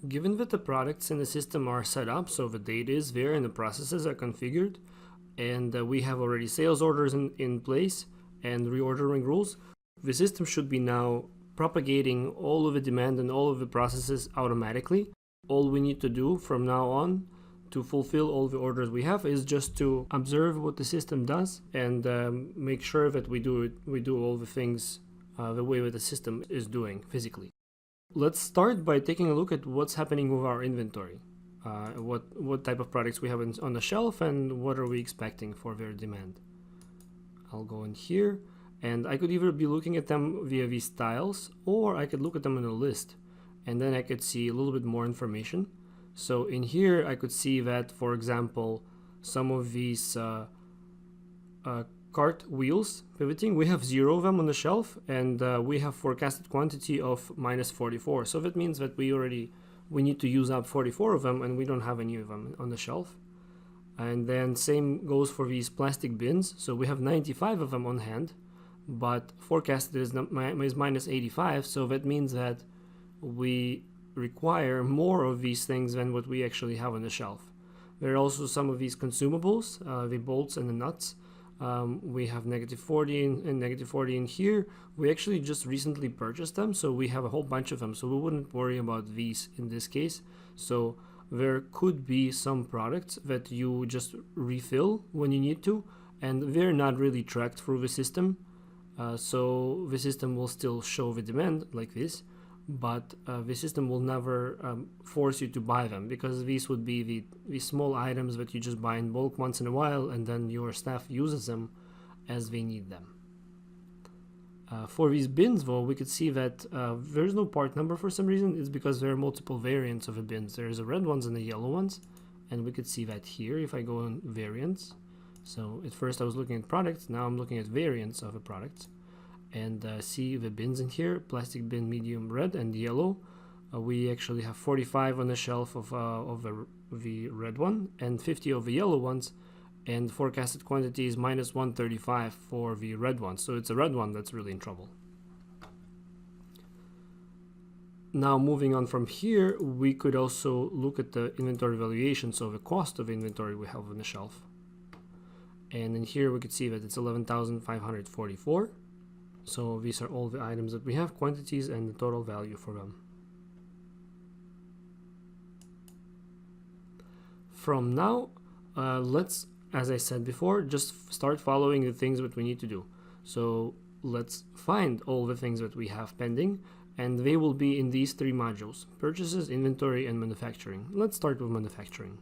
Given that the products in the system are set up so the data is there and the processes are configured, and we have already sales orders in place and reordering rules, the system should be now propagating all of the demand and all of the processes automatically. All we need to do from now on to fulfill all the orders we have is just to observe what the system does and make sure that we do all the things the way that the system is doing physically. Let's start by taking a look at what's happening with our inventory. What type of products we have on the shelf and what are we expecting for their demand. I'll go in here and I could either be looking at them via these tiles, or I could look at them in a list and then I could see a little bit more information. So in here I could see that, for example, some of these cart wheels pivoting, we have 0 of them on the shelf, and we have forecasted quantity of -44. So that means that we need to use up 44 of them and we don't have any of them on the shelf. And then same goes for these plastic bins. So we have 95 of them on hand, but forecasted is -85. So that means that we require more of these things than what we actually have on the shelf. There are also some of these consumables, the bolts and the nuts. We have -40 and -40 in here. We actually just recently purchased them, so we have a whole bunch of them, so we wouldn't worry about these in this case. So there could be some products that you just refill when you need to, and they're not really tracked through the system. So the system will still show the demand like this, but the system will never force you to buy them, because these would be the small items that you just buy in bulk once in a while, and then your staff uses them as they need them. For these bins though, we could see that there's no part number for some reason. It's because there are multiple variants of the bins. There's the red ones and the yellow ones, and we could see that here if I go on variants. So at first I was looking at products, now I'm looking at variants of the products. And see the bins in here: plastic bin, medium, red, and yellow. We actually have 45 on the shelf of the red one and 50 of the yellow ones, and forecasted quantity is -135 for the red one. So it's a red one that's really in trouble. Now moving on from here, we could also look at the inventory valuation, so the cost of inventory we have on the shelf. And in here we could see that it's 11,544. So these are all the items that we have, quantities and the total value for them. From now, let's, as I said before, just start following the things that we need to do. So let's find all the things that we have pending, and they will be in these 3 modules: purchases, inventory, and manufacturing. Let's start with manufacturing.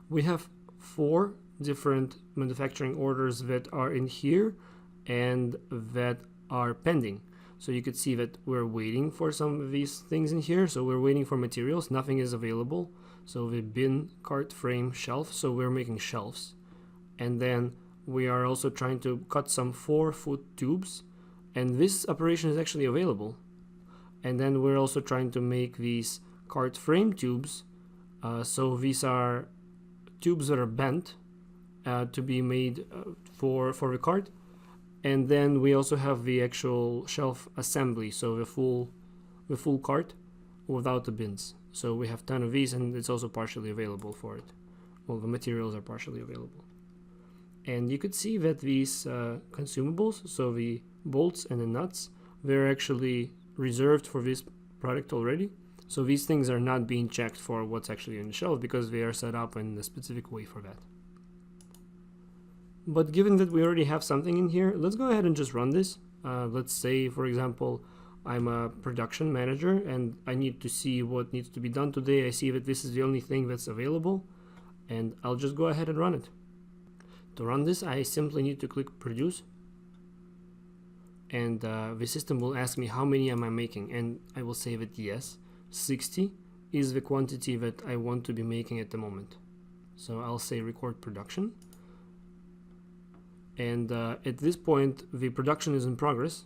We have 4 different manufacturing orders that are in here and that are pending. So you could see that we're waiting for some of these things in here. So we're waiting for materials, nothing is available. So the bin, cart, frame, shelf, so we're making shelves. And then we are also trying to cut some 4-foot tubes, and this operation is actually available. And then we're also trying to make these cart frame tubes. So these are tubes that are bent to be made for the cart. And then we also have the actual shelf assembly, so the full cart without the bins. So we have 10 of these, and it's also partially available for it. Well, the materials are partially available. And you could see that these consumables, so the bolts and the nuts, they're actually reserved for this product already. So these things are not being checked for what's actually on the shelf, because they are set up in a specific way for that. But given that we already have something in here, let's go ahead and just run this. Let's say, for example, I'm a production manager and I need to see what needs to be done today. I see that this is the only thing that's available, and I'll just go ahead and run it. To run this, I simply need to click produce, and the system will ask me how many am I making, and I will say that yes, 60 is the quantity that I want to be making at the moment. So I'll say record production. And at this point the production is in progress,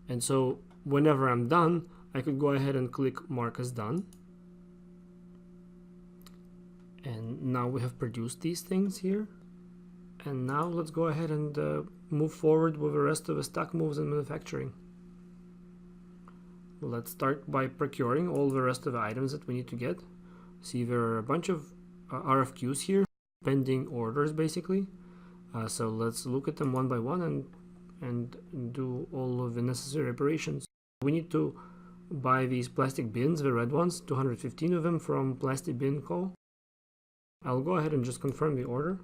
and so whenever I'm done, I could go ahead and click mark as done. And now we have produced these things here, and now let's go ahead and move forward with the rest of the stock moves in manufacturing. Let's start by procuring all the rest of the items that we need to get. See, there are a bunch of RFQs here, pending orders basically. So let's look at them one by one and do all of the necessary operations. We need to buy these plastic bins, the red ones, 215 of them from Plastic Bin Co. I'll go ahead and just confirm the order.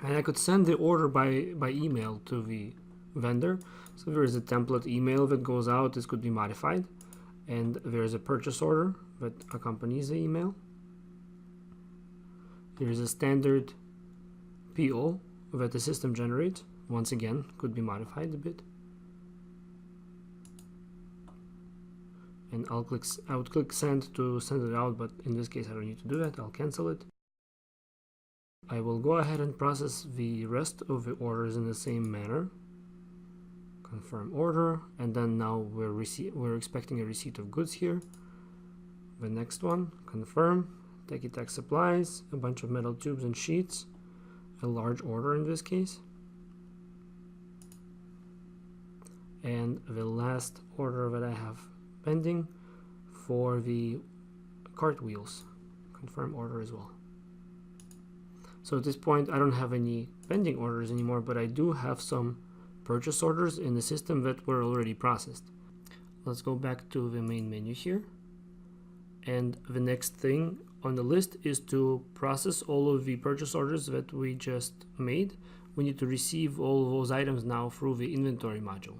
And I could send the order by email to the vendor. So there is a template email that goes out. This could be modified. And there is a purchase order that accompanies the email. There is a standard PO that the system generates. Once again, could be modified a bit. And I would click send to send it out, but in this case I don't need to do that. I'll cancel it. I will go ahead and process the rest of the orders in the same manner. Confirm order, and then now we're expecting a receipt of goods here. The next one, confirm. Techie supplies, a bunch of metal tubes and sheets, a large order in this case. And the last order that I have pending for the cart wheels, confirm order as well. So at this point I don't have any pending orders anymore, but I do have some purchase orders in the system that were already processed. Let's go back to the main menu here, and the next thing on the list is to process all of the purchase orders that we just made. We need to receive all of those items now through the inventory module.